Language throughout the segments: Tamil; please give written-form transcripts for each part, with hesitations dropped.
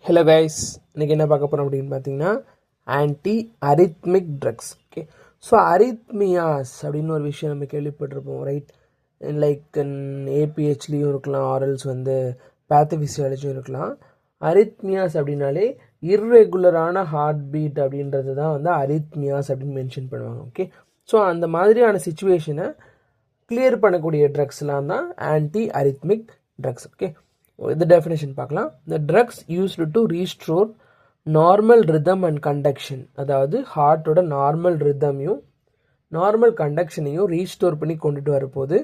ஹலோ கைஸ், இன்றைக்கி என்ன பார்க்க போகிறோம் அப்படின்னு பார்த்தீங்கன்னா anti arrhythmic drugs. Okay, so arrhythmias அப்படின்னு ஒரு விஷயம் நம்ம கேள்விப்பட்டிருப்போம், ரைட்? லைக் ஏபிஹெச்லேயும் இருக்கலாம், ஆரல்ஸ் பேத்தோஃபிசியாலஜியும் இருக்கலாம். அரித்மியாஸ் அப்படின்னாலே இர்ரெகுலரான ஹார்ட் பீட் அப்படின்றது தான் அரித்மியாஸ் அப்படின்னு மென்ஷன் பண்ணுவாங்க. ஓகே, ஸோ அந்த மாதிரியான சுச்சுவேஷனை கிளியர் பண்ணக்கூடிய ட்ரக்ஸ்லாம் தான் ஆன்டி அரித்மிக் ட்ரக்ஸ். ஓகே, இந்த டெஃபினேஷன் பார்க்கலாம். the drugs used to restore normal rhythm and conduction, அதாவது ஹார்ட்டோட நார்மல் ரிதமையும் நார்மல் கண்டக்ஷனையும் ரீஸ்டோர் பண்ணி கொண்டுட்டு வரப்போது.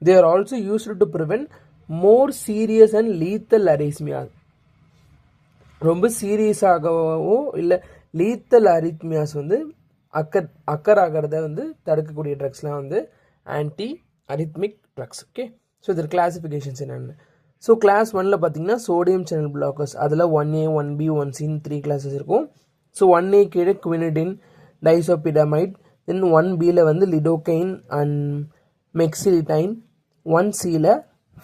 they are also used to prevent more serious and lethal arrhythmia, ரொம்ப சீரியஸாகவோ இல்லை லீத்தல் அரித்மியாஸ் அக்கர் ஆகிறத தடுக்கக்கூடிய ட்ரக்ஸ்லாம் anti arrhythmic drugs. Okay, so இதில் கிளாசிஃபிகேஷன்ஸ் என்னென்னு. ஸோ கிளாஸ் 1ல் பார்த்தீங்கன்னா சோடியம் சேனல் பிளாக்கர்ஸ், அதில் 1A 1B 1C 3 கிளாஸஸ் இருக்கும். ஸோ 1A கீழே குவினிடின் டைசோபிடமைட், தென் 1Bயில் லிடோகைன் அண்ட் மெக்சிலிடைன், 1Cயில்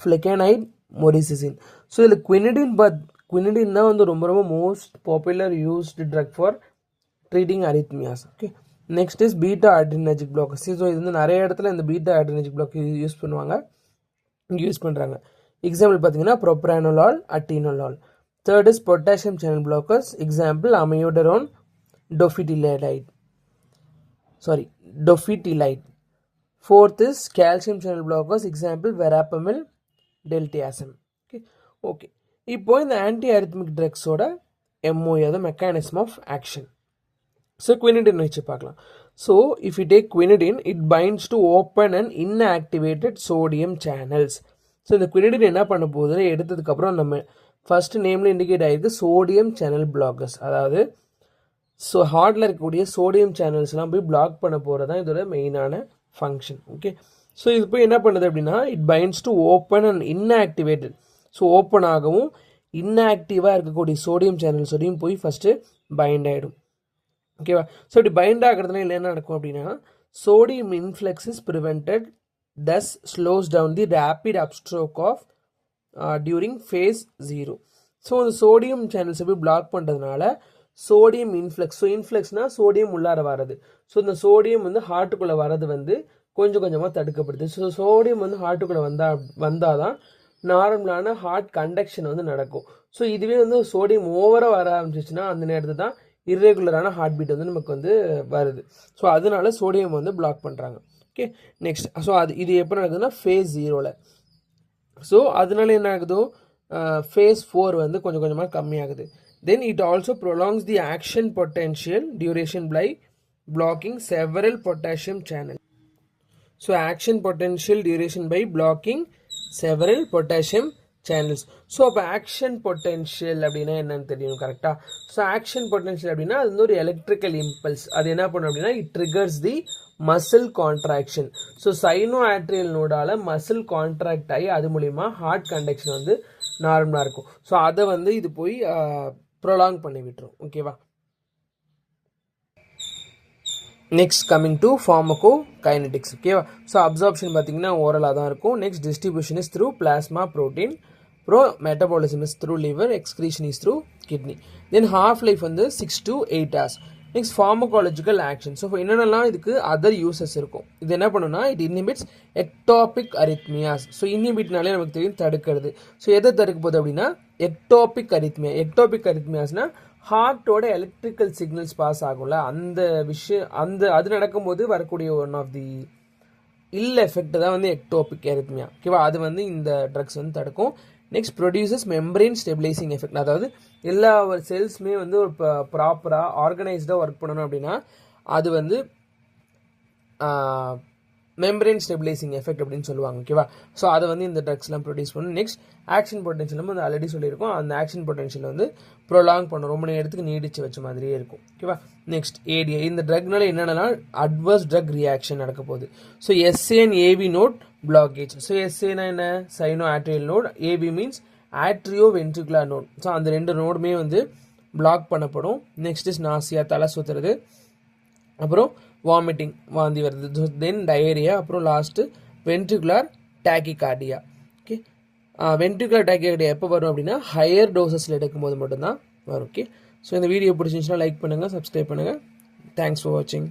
ஃப்ளெக்கனைட் மொரிசிசின். ஸோ இதில் குவினிடின் தான் ரொம்ப ரொம்ப most popular used drug for treating arrhythmias. Okay, next is beta adrenergic blockers. So இது நிறைய இடத்துல இந்த பீட்டா அட்ரினர்ஜிக் பிளாக் யூஸ் பண்ணுறாங்க. எக்ஸாம்பிள் பார்த்தீங்கன்னா propranolol, atenolol. Third is potassium channel blockers, example amiodarone, dofetilide. Fourth is calcium channel blockers, example verapamil, diltiazem. Okay, இப்போ இந்த ஆன்டி அரித்மிக் ட்ரக்ஸோட MOA, அதாவது mechanism of action. So quinidine வச்சு பார்க்கலாம். So if you take quinidine, it binds to open and inactivated sodium channels. So இந்த குவினிடின் என்ன பண்ண போகுதுன்னு எடுத்ததுக்கப்புறம் நம்ம ஃபர்ஸ்ட் நேமில் இண்டிகேட் ஆகிருக்கு சோடியம் சேனல் பிளாக்கர்ஸ், அதாவது ஸோ ஹார்ட்டில் இருக்கக்கூடிய சோடியம் சேனல்ஸ்லாம் போய் பிளாக் பண்ண போகிறது தான் இதோட மெயினான ஃபங்க்ஷன். ஓகே, ஸோ இது போய் என்ன பண்ணுது அப்படின்னா it binds to open and inactivated. So open ஆகவும் இன்ஆக்டிவாக இருக்கக்கூடிய சோடியம் சேனல்ஸோடையும் போய் ஃபஸ்ட்டு பைண்ட் ஆகிடும். ஓகேவா? ஸோ இப்படி பைண்ட் ஆகிறதுனால என்ன நடக்கும் அப்படின்னா sodium influx is prevented, thus slows down the rapid upstroke of during phase 0. So இந்த சோடியம் சேனல்ஸை போய் பிளாக் பண்ணுறதுனால சோடியம் இன்ஃப்ளக்ஸ், ஸோ இன்ஃப்ளக்ஸ்னால் சோடியம் உள்ளார வர்றது. ஸோ இந்த சோடியம் ஹார்ட்டுக்குள்ளே வர்றது கொஞ்சம் கொஞ்சமாக தடுக்கப்படுது. ஸோ சோடியம் ஹார்ட்டுக்குள்ளே வந்தால் தான் நார்மலான ஹார்ட் கண்டக்ஷன் நடக்கும். ஸோ இதுவே சோடியம் ஓவராக வர ஆரம்பிச்சிச்சுன்னா அந்த நேரத்தில் தான் இர்ரெகுலரான ஹார்ட் பீட் நமக்கு வருது. ஸோ அதனால சோடியம் பிளாக் பண்ணுறாங்க. ஓகே, நெக்ஸ்ட், ஸோ இது எப்போ நடக்குதுன்னா ஃபேஸ் 0ல். ஸோ அதனால என்ன ஆகுதோ ஃபேஸ் 4 கொஞ்சம் கொஞ்சமாக கம்மியாகுது. Then it also prolongs the action potential duration by blocking several potassium channel. So action potential duration by blocking several potassium channels. So அப்போ ஆக்ஷன் பொட்டென்ஷியல் அப்படின்னா என்னன்னு தெரியணும் கரெக்டாக. ஸோ ஆக்ஷன் பொட்டென்ஷியல் அப்படின்னா அது ஒரு எலக்ட்ரிக்கல் இம்பல்ஸ். அது என்ன பண்ணும் அப்படின்னா it triggers the muscle contraction. So sino atrial நோடால மசில் கான்ட்ராக்ட் ஆகி அது மூலிமா ஹார்ட் கண்டக்ஷன் நார்மலாக இருக்கும். ஸோ அதை இது போய் ப்ரொலாங் பண்ணி விட்டுரும். ஓகேவா? Next coming to pharmacokinetics. ஓகேவா? ஸோ அப்சார்ப்ஷன் பார்த்தீங்கன்னா ஓரலாக தான் இருக்கும். Next distribution is through plasma protein, metabolism is through liver, excretion is through kidney. Then half life 6 to 8 hours. Next pharmacological action. So என்னென்னலாம் இதுக்கு அதர் யூசஸ் இருக்கும். இது என்ன பண்ணுன்னா it inhibits ectopic arrhythmias. So இன்ஹிபிட்னாலே நமக்கு தெரியும் தடுக்கிறது. ஸோ எதை தடுக்க போகுது அப்படின்னா எக்டாபிக் அரித்மியா. எக்டாபிக் அரித்மியாஸ்னால் ஹார்ட்டோட எலக்ட்ரிக்கல் சிக்னல்ஸ் பாஸ் ஆகும்ல, அந்த விஷயம் அது நடக்கும்போது வரக்கூடிய one of the ill effect தான் எக்டோபிக் அரித்மியா. ஓகேவா? அது இந்த ட்ரக்ஸ் தடுக்கும். Next produces membrane stabilising effect, அதாவது எல்லா செல்ஸுமே ஒரு ப்ராப்பராக ஆர்கனைஸ்டாக ஒர்க் பண்ணணும் அப்படின்னா அது மெம்பரேன் ஸ்டெபிலைசிங் எஃபெக்ட் அப்படின்னு சொல்லுவாங்க. ஓகேவா? ஸோ அதை இந்த ட்ரக்ஸ்லாம் ப்ரொடியூஸ் பண்ணும். நெக்ஸ்ட் ஆக்ஷன் பொட்டன்ஷியல் ஆல்ரெடி சொல்லியிருக்கோம். அந்த ஆக்ஷன் பொட்டன்ஷியல் ப்ரொலாங் பண்ணும், ரொம்ப நேரத்துக்கு நீடிச்சு வச்ச மாதிரியே இருக்கும். ஓகேவா? Next ADA. இந்த ட்ரக்னால என்னென்னா அட்வர்ஸ் ட்ரக் ரியாக்ஷன் நடக்க போகுது. So SA and AV node blockage. So SAனா என்ன? Sino atrial node. AV means atrio ventricular node. So அந்த ரெண்டு நோடுமே பிளாக் பண்ணப்படும். நெக்ஸ்ட் இஸ் நாசியா, தலை சுற்றுறது, அப்புறம் வாமிட்டிங், வாந்தி வருது, தென் டயரியா, அப்புறம் last ventricular tachycardia. Okay, ventricular tachycardia எப்போ வரும் அப்படின்னா ஹையர் டோசஸில் எடுக்கும்போது மட்டும்தான் வரும். ஓகே, ஸோ இந்த வீடியோ பிடிச்சிருந்துச்சுன்னா லைக் பண்ணுங்கள், சப்ஸ்கிரைப் பண்ணுங்கள். தேங்க்ஸ் ஃபார் வாட்சிங்.